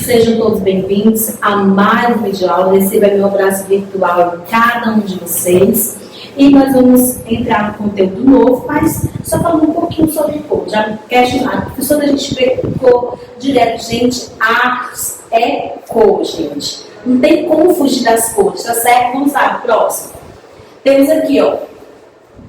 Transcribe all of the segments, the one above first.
Sejam todos bem-vindos a mais um vídeo aula. Receba meu abraço virtual em cada um de vocês. E nós vamos entrar no conteúdo novo, mas só falando um pouquinho sobre cor. Já me questionaram, professora, a gente vê cor direto. Gente, artes é cor, gente. Não tem como fugir das cores, tá certo? Vamos lá, próximo. Temos aqui, ó,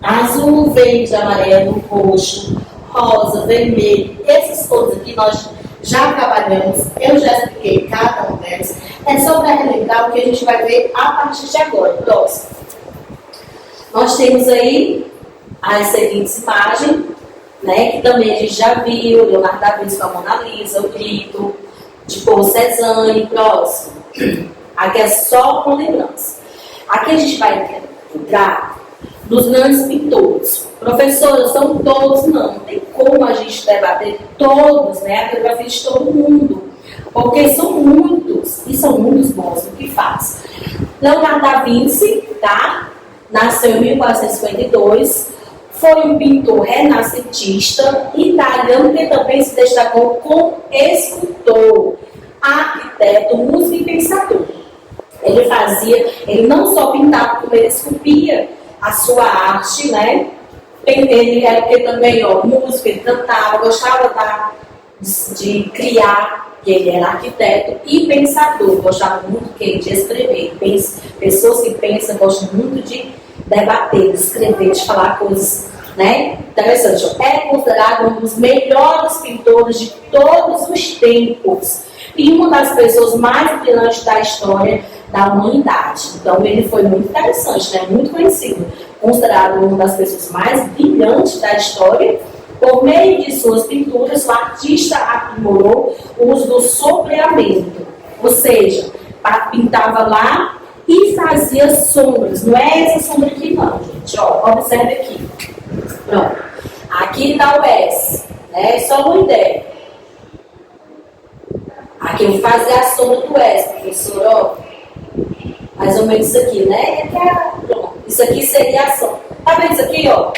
azul, verde, amarelo, roxo, rosa, vermelho. Essas cores aqui nós já trabalhamos, eu já expliquei cada uma delas. É só para relembrar o que a gente vai ver a partir de agora. Próximo. Nós temos aí as seguintes imagens, né, que também a gente já viu: Leonardo da Vinci com a Mona Lisa, o grito, de Paul Cézanne. Próximo. Aqui é só com lembrança. Aqui a gente vai entrar nos grandes pintores. Professora, são todos? Não tem como a gente debater todos, né, a biografia de todo mundo, porque são muitos, e são muitos bons no que faz. Leonardo da Vinci, tá? Nasceu em 1452, foi um pintor renascentista italiano que também se destacou como escultor, arquiteto, músico e pensador. Ele não só pintava, como ele esculpia a sua arte, né? Ele era porque também, ó, músico, ele cantava, gostava de criar, que ele era arquiteto e pensador, gostava muito de escrever. Pessoas que pensam gostam muito de debater, de escrever, de falar coisas, né? Interessante. É considerado um dos melhores pintores de todos os tempos e uma das pessoas mais brilhantes da história da humanidade. Então ele foi muito interessante, né? Muito conhecido, considerado uma das pessoas mais brilhantes da história. Por meio de suas pinturas, o artista aprimorou o uso do sombreamento, ou seja, pintava lá e fazia sombras. Não é essa sombra aqui não, gente. Ó, observe aqui. Pronto. Aqui está o S, né? Só uma ideia. Aqui eu vou fazer a sombra do S, professor, ó. Mais ou menos isso aqui, né? Pronto. Isso aqui seria a sombra. Tá vendo isso aqui, ó?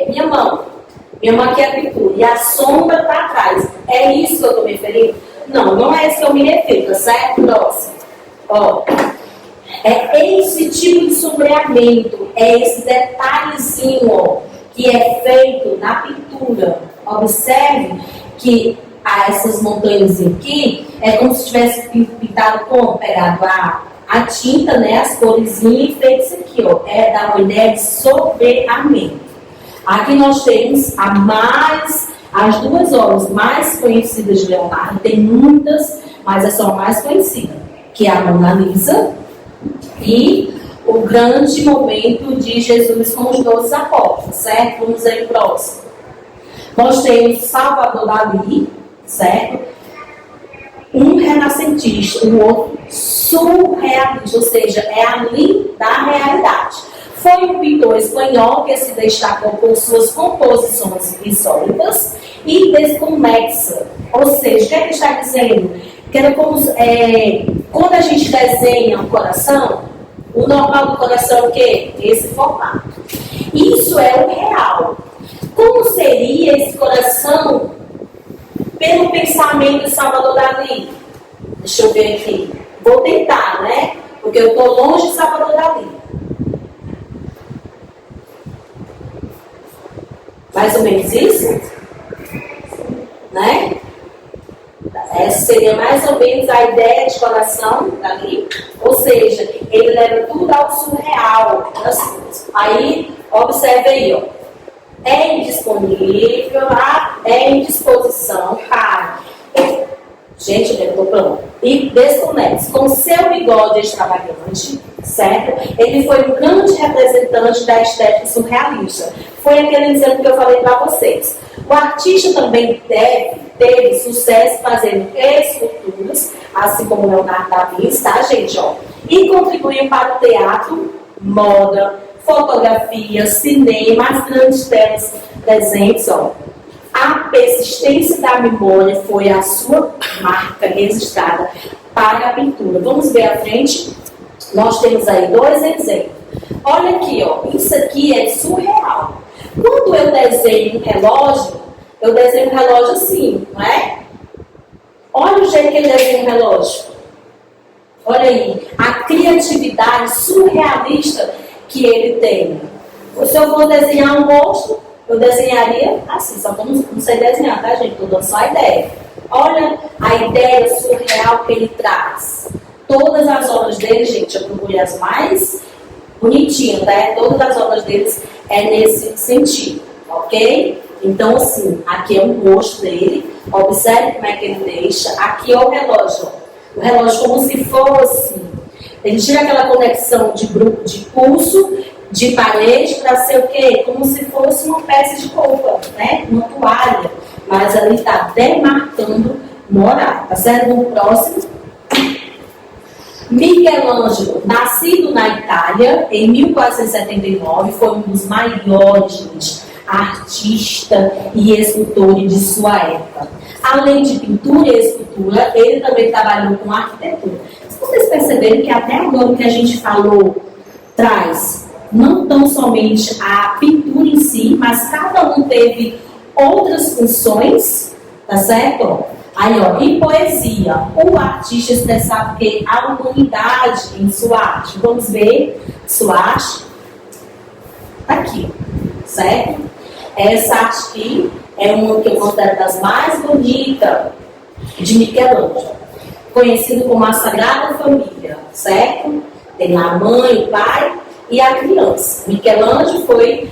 Minha mão. Minha mão aqui é a pintura. E a sombra está atrás. É isso que eu estou me referindo? Não, não é isso que eu me refiro, tá certo? Próximo. Ó. É esse tipo de sombreamento, é esse detalhezinho, ó, que é feito na pintura. Observe que essas montanhas aqui é como se tivesse pintado com, pegado a tinta, né, as coresinhas e feito isso aqui, ó. É dar uma ideia de sombreamento. Aqui nós temos as duas obras mais conhecidas de Leonardo. Tem muitas, mas essa é a mais conhecida, que é a Mona Lisa e o grande momento de Jesus com os 12 apóstolos, certo? Vamos aí próximo. Nós temos Salvador Dalí, certo? Um renascentista, o outro surrealista, ou seja, é além da realidade. Foi um pintor espanhol que se destacou por suas composições insólitas e desconexas. Ou seja, o que ele está dizendo? Que era como, quando a gente desenha um coração, o normal do coração é o quê? Esse formato. Isso é o real. Como seria esse coração pelo pensamento de Salvador Dalí? Deixa eu ver aqui. Vou tentar, né? Porque eu estou longe de Salvador Dalí. Mais ou menos isso? Né? Essa seria mais ou menos a ideia de coração dali. Ou seja, ele leva tudo ao surreal. Aí, observe aí, ó. É indisponível, é indisposição para. Gente, eu estou pronto. E desconexo. Com seu bigode extravagante, certo? Ele foi um grande representante da estética surrealista. Foi aquele exemplo que eu falei para vocês. O artista também teve sucesso fazendo esculturas, assim como Leonardo da Vinci, tá, gente? Ó, e contribuiu para o teatro, moda, fotografia, cinema, as grandes telas presentes, ó. A persistência da memória foi a sua marca registrada para a pintura. Vamos ver à frente. Nós temos aí dois exemplos. Olha aqui, ó. Isso aqui é surreal. Quando eu desenho um relógio assim, não é? Olha o jeito que ele desenha o relógio. Olha aí, a criatividade surrealista que ele tem. Se eu for desenhar um rosto, eu desenharia assim, só que eu não sei desenhar, tá, gente? Estou dando só a ideia. Olha a ideia surreal que ele traz. Todas as obras dele, gente, eu procurei as mais bonitinhas, tá? Todas as obras deles é nesse sentido, ok? Então, assim, aqui é o rosto dele. Observe como é que ele deixa. Aqui é o relógio. O relógio como se fosse... Ele tira aquela conexão de pulso, de parede, para ser o quê? Como se fosse uma peça de roupa, né? Uma toalha. Mas ali está demarcando no horário. Tá certo? No próximo. Michelangelo, nascido na Itália em 1479, foi um dos maiores, gente, artista e escultores de sua época. Além de pintura e escultura, ele também trabalhou com arquitetura. Vocês perceberam que até agora o que a gente falou traz não tão somente a pintura em si, mas cada um teve outras funções, tá certo? Aí, ó, em poesia, o artista expressava que a humanidade em sua arte. Vamos ver sua arte. Tá aqui, certo? Essa arte aqui é uma que eu considero das mais bonitas de Michelangelo, conhecido como a Sagrada Família, certo? Tem lá a mãe, o pai e a criança. Michelangelo foi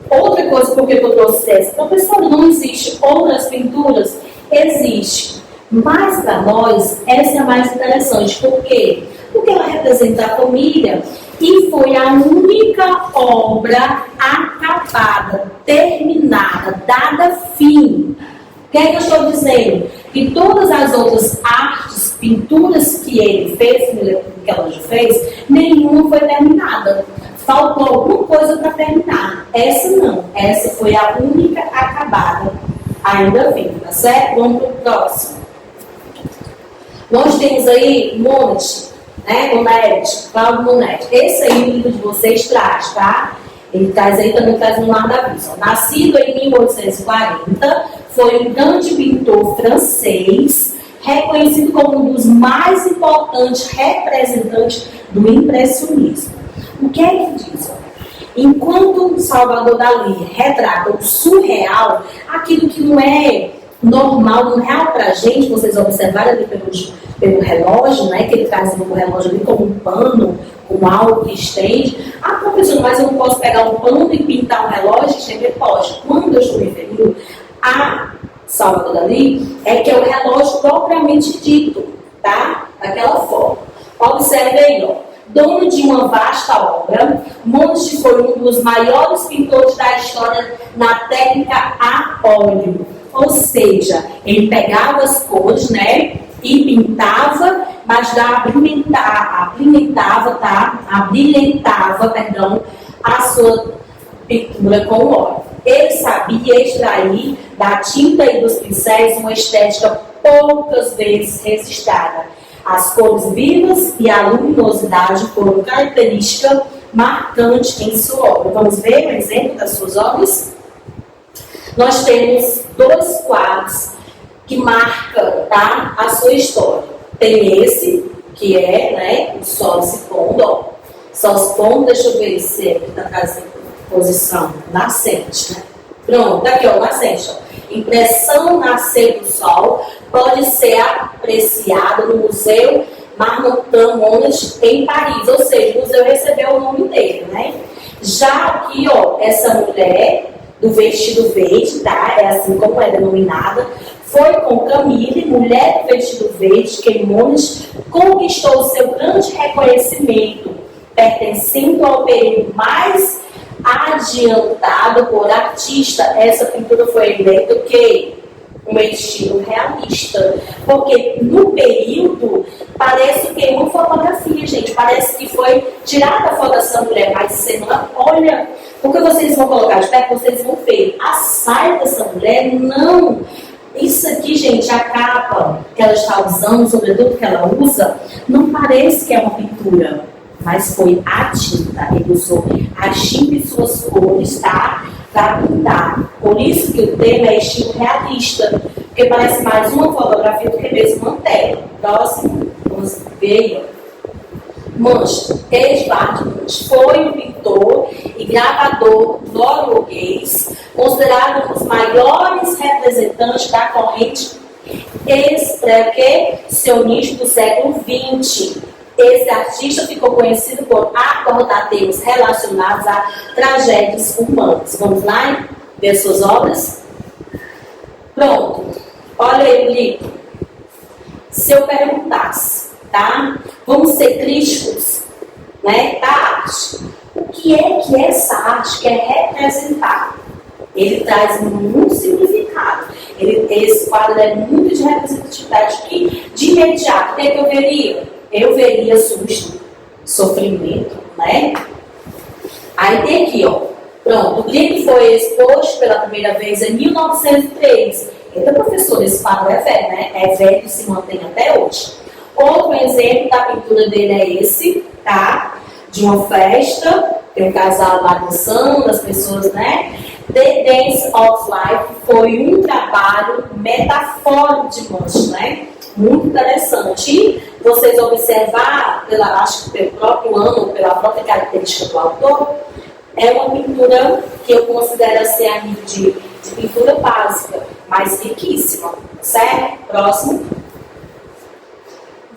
outra coisa porque eu trouxe essa. Professora, não existe outras pinturas? Existe. Mas para nós, essa é a mais interessante. Por quê? Porque ela representa a família e foi a única obra acabada, terminada, dada fim. O que é que eu estou dizendo? Que todas as outras artes, pinturas que ele fez, que ela já fez, nenhuma foi terminada. Faltou alguma coisa para terminar. Essa não. Essa foi a única acabada. Ainda viva, tá certo? Vamos para o próximo. Nós temos aí Monet, né? Monet, Cláudio Monet. Esse aí o livro de vocês traz, tá? Ele traz aí, também traz no Mar da Vista. Nascido em 1840, foi um grande pintor francês, reconhecido como um dos mais importantes representantes do impressionismo. O que é que diz? Enquanto Salvador Dalí retrata o surreal, aquilo que não é normal, não é real para a gente, vocês observaram ali pelo relógio, né, que ele traz o relógio ali como um pano, com algo que estende. Ah, professor, mas eu não posso pegar um pano e pintar um relógio? Sempre pode. Quando eu estou me referindo a Salvador Dalí, é que é o relógio propriamente dito, tá? Daquela forma. Observe aí, ó. Dono de uma vasta obra, Monet foi um dos maiores pintores da história na técnica a óleo. Ou seja, ele pegava as cores, né, e pintava, mas abrilhantava a sua pintura com óleo. Ele sabia extrair da tinta e dos pincéis uma estética poucas vezes registrada. As cores vivas e a luminosidade foram característica marcante em sua obra. Vamos ver um exemplo das suas obras? Nós temos dois quadros que marcam, tá, a sua história. Tem esse, que é, né, o Sol se pondo, ó. Sol se pondo, deixa eu ver se aqui está trazendo posição nascente, né? Pronto, aqui, ó, nascente, ó. Impressão nascer do Sol pode ser apreciada no Museu Monet em Paris, ou seja, o museu recebeu o nome dele, né? Já aqui, ó, essa mulher do vestido verde, tá? É assim como é denominada. Foi com Camille, mulher do vestido verde, que Monet conquistou seu grande reconhecimento, pertencendo ao período mais adiantado por artista. Essa pintura foi eleita o quê? Um estilo realista, porque no período parece que é uma fotografia, gente, parece que foi tirada a foto dessa mulher, mas você não olha, porque vocês vão colocar de perto, vocês vão ver a saia dessa mulher. Não, isso aqui, gente, a capa que ela está usando, sobretudo que ela usa, não parece que é uma pintura, mas foi a tinta. Ele usou a tinta e suas cores, tá? Para pintar. Por isso que o tema é estilo realista. porque parece mais uma fotografia do que mesmo uma tela. Próximo, vamos ver aí, ó. Munch, Edvard Munch, foi um pintor e gravador norueguês, considerado um dos maiores representantes da corrente expressionista do século XX. Esse artista ficou conhecido por abordar temas relacionados a tragédias humanas. Vamos lá ver suas obras? Pronto. Olha aí o livro. Se eu perguntasse, tá? Vamos ser críticos, né, da arte. O que essa arte quer representar? Ele traz muito significado. Esse quadro é muito de representatividade que, de imediato, o que eu veria? Eu veria susto, sofrimento, né? Aí tem aqui, ó. Pronto, o clipe foi exposto pela primeira vez em 1903. Então, professor, esse quadro é velho, né? É velho e se mantém até hoje. Outro exemplo da pintura dele é esse, tá? De uma festa, tem um casal lá dançando, as pessoas, né? The Dance of Life foi um trabalho metafórico de Munch, né? Muito interessante. E vocês observar, acho que pelo próprio ano, pela própria característica do autor, é uma pintura que eu considero assim a nível de pintura básica, mas riquíssima, certo? Próximo.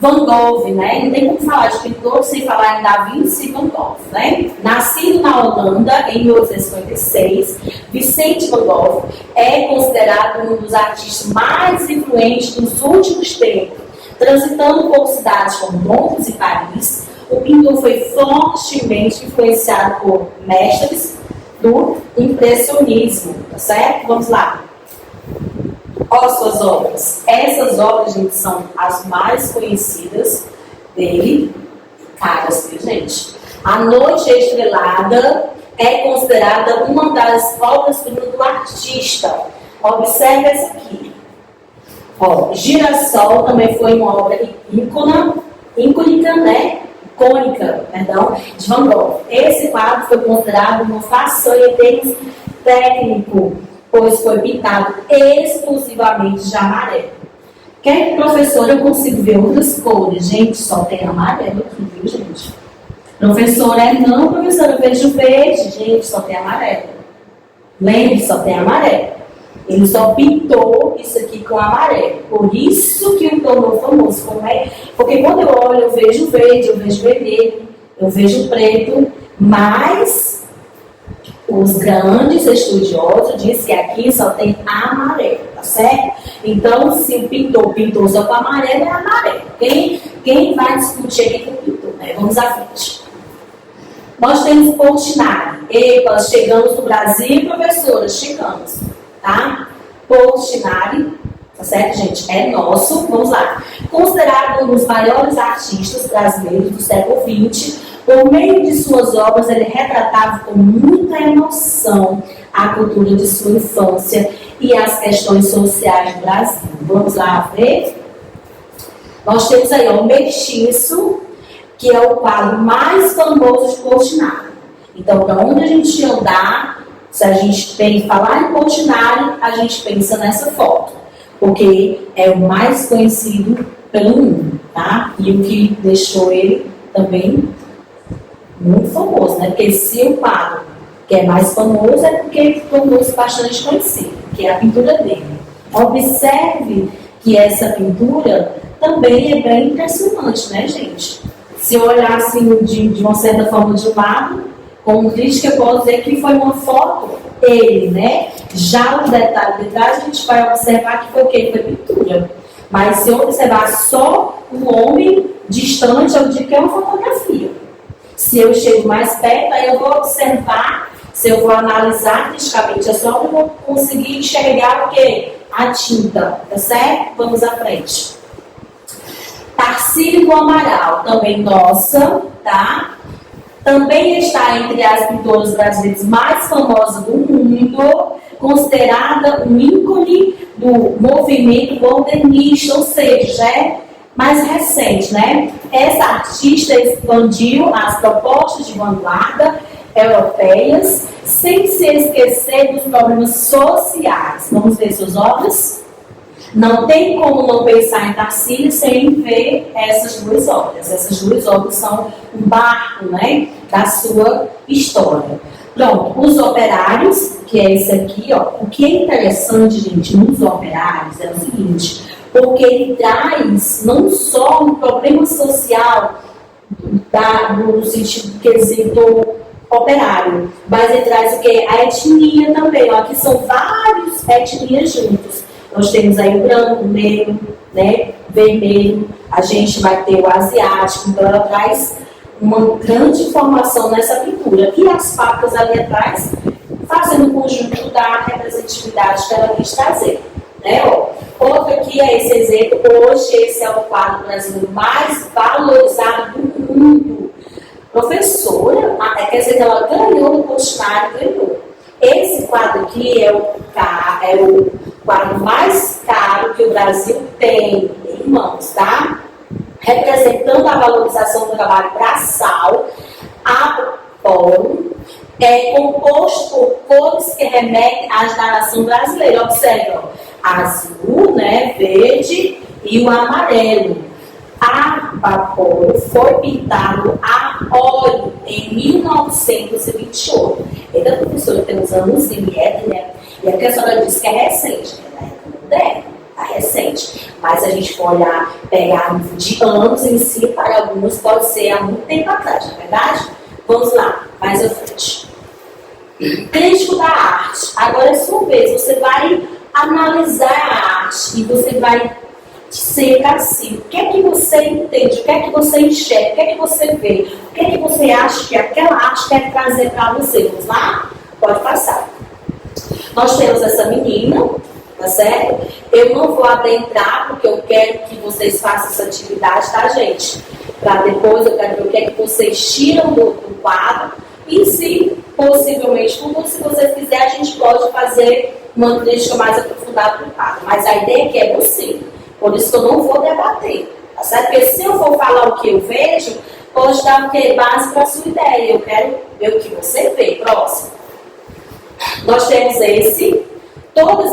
Van Gogh, né? Não tem como falar de pintor sem falar em Da Vinci e Van Gogh, né? Nascido na Holanda em 1856, Vicente Van Gogh é considerado um dos artistas mais influentes dos últimos tempos. Transitando por cidades como Londres e Paris, o pintor foi fortemente influenciado por mestres do impressionismo, tá certo? Vamos lá. Olha suas obras. Essas obras, gente, são as mais conhecidas dele. Caras, viu, gente? A Noite Estrelada é considerada uma das obras-primas do artista. Observe essa aqui. Ó, Girassol também foi uma obra icônica, né? Icônica, perdão, de Van Gogh. Esse quadro foi considerado uma façanha técnico, pois foi pintado exclusivamente de amarelo. Quer, professora, eu consigo ver outras cores? Gente, só tem amarelo aqui, viu, gente? Professora, não, professora, eu vejo verde. Gente, só tem amarelo. Lembre, só tem amarelo. Ele só pintou isso aqui com amarelo. Por isso que o tornou famoso. Como é? Porque quando eu olho, eu vejo verde, eu vejo vermelho, eu vejo preto, mas os grandes estudiosos dizem que aqui só tem amarelo, tá certo? Então, se o pintor pintou só com amarelo, é amarelo. Quem vai discutir aqui com o pintor, né? Vamos à frente. Nós temos Portinari. Epa, chegamos no Brasil, professora, chegamos, tá? Portinari, tá certo, gente? É nosso. Vamos lá. Considerado um dos maiores artistas brasileiros do século XX, por meio de suas obras, ele retratava com muita emoção a cultura de sua infância e as questões sociais do Brasil. Vamos lá ver? Nós temos aí o Mestiço, que é o quadro mais famoso de Portinari. Então, para onde a gente andar, se a gente tem que falar em Portinari, a gente pensa nessa foto, porque é o mais conhecido pelo mundo, tá? E o que deixou ele também muito famoso, né? Porque se o quadro que é mais famoso é porque ele tornou-se bastante conhecido, que é a pintura dele. Observe que essa pintura também é bem impressionante, né, gente? Se eu olhar assim de uma certa forma de lado, como crítica, eu posso dizer que foi uma foto dele, né? Já o detalhe de trás, a gente vai observar que foi o quê? Foi pintura. Mas se eu observar só o homem distante, eu digo que é uma fotografia. Se eu chego mais perto, aí eu vou observar, se eu vou analisar criticamente essa obra, eu vou conseguir enxergar o quê? A tinta, tá certo? Vamos à frente. Tarsílio do Amaral, também nossa, tá? Também está entre as pintoras brasileiras mais famosas do mundo, considerada um ícone do movimento modernista, ou seja, já é mais recente, né? Essa artista expandiu as propostas de vanguarda europeias, sem se esquecer dos problemas sociais. Vamos ver suas obras? Não tem como não pensar em Tarsila sem ver essas duas obras. Essas duas obras são um marco, né, da sua história. Pronto, os operários, que é esse aqui, ó. O que é interessante, gente, nos operários é o seguinte, porque ele traz não só um problema social no sentido quesito operário, mas ele traz o que? A etnia também, ó. Aqui são várias etnias juntos. Nós temos aí o branco, o negro, né, vermelho, a gente vai ter o asiático, então ela traz uma grande informação nessa pintura. E as papas ali atrás, fazendo o conjunto da representatividade que ela quis trazer. Né, ó. Outro aqui é esse exemplo. Hoje esse é o quadro brasileiro mais valorizado do mundo. Professora, quer dizer que ela ganhou no questionário, ganhou. Esse quadro aqui é o quadro mais caro que o Brasil tem em mãos, tá? Representando a valorização do trabalho braçal, apolo, é composto por cores que remetem à nação brasileira. Observe, ó, azul, né, verde e o amarelo. A vapor foi pintado a óleo em 1928. Então, professora, tem uns anos de né? E a professora disse que é recente, né? É recente. Mas a gente pode olhar, pegar de anos em si, para alguns pode ser há muito tempo atrás, não é verdade? Vamos lá, mais à frente. Crítico da arte. Agora é sua vez, você vai analisar a arte e você vai ser assim, o que é que você entende, o que é que você enxerga, o que é que você vê, o que é que você acha que aquela arte quer trazer para você. Vamos lá? Pode passar. Nós temos essa menina, tá certo? Eu não vou adentrar porque eu quero que vocês façam essa atividade, tá, gente? Para depois eu quero ver o que é que vocês tiram do quadro e se possivelmente, se você quiser, a gente pode fazer uma crítica mais aprofundada do quadro. Mas a ideia aqui é você. Por isso que eu não vou debater, tá certo? Porque se eu for falar o que eu vejo, pode dar o que? Base para a sua ideia. Eu quero ver o que você vê. Próximo. Nós temos todos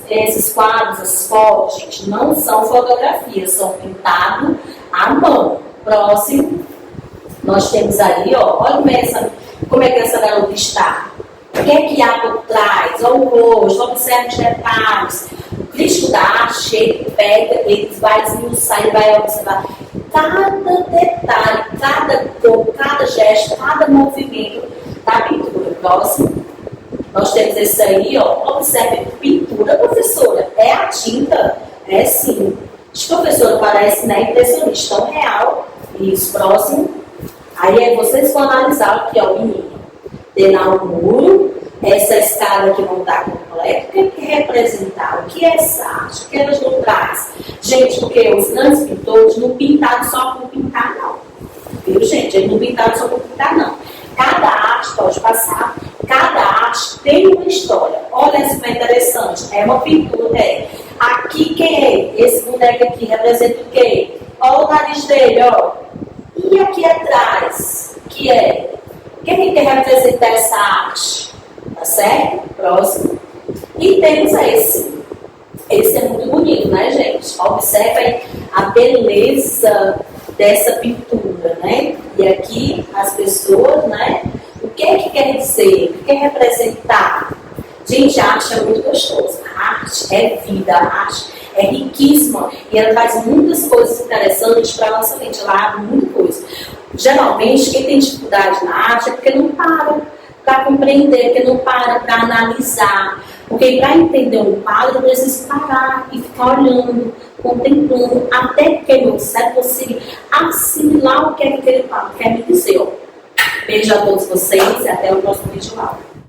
esses quadros, essas fotos, gente, não são fotografias, são pintados à mão. Próximo. Nós temos ali, ó, olha como é que essa garota está. O que é que há por trás? Olha o rosto, observe os detalhes. O crítico da arte, ele pega, ele vai esmiuçar, ele vai observar cada detalhe, cada cor, cada gesto, cada movimento da pintura. Próximo. Nós temos esse aí, ó, observe, pintura, professora, é a tinta? É sim. Professora, parece, né, impressionista, tão real. Isso, próximo. Aí vocês vão analisar aqui, ó, o menino. Tem lá o muro, essa escada que não está completa, o que é que representar? O que é essa arte? O que elas não trazem? Gente, porque os grandes pintores não pintaram só por pintar, não. Viu, gente? Eles não pintaram só por pintar, não. Cada arte pode passar, cada arte tem uma história. Olha, isso é interessante. É uma pintura, é. Aqui, quem é? Esse boneco aqui representa o quê? Olha o nariz dele, ó. E aqui atrás, que é? O que quer representar essa arte? Tá certo? Próximo. E temos esse. Esse é muito bonito, né, gente? Observem a beleza dessa pintura, né? E aqui as pessoas, né? O que é que quer dizer? O que quer representar? Gente, a arte é muito gostosa. A arte é vida, a arte é riquíssima. E ela traz muitas coisas interessantes para a nossa mente. Ela abre muita coisa. Geralmente, quem tem dificuldade na arte é porque não para compreender, porque não para analisar. Porque para entender um quadro, precisa parar e ficar olhando, contemplando, até que meu cérebro consiga assimilar o que é que aquele quadro quer me dizer. Beijo a todos vocês e até o próximo vídeo aula.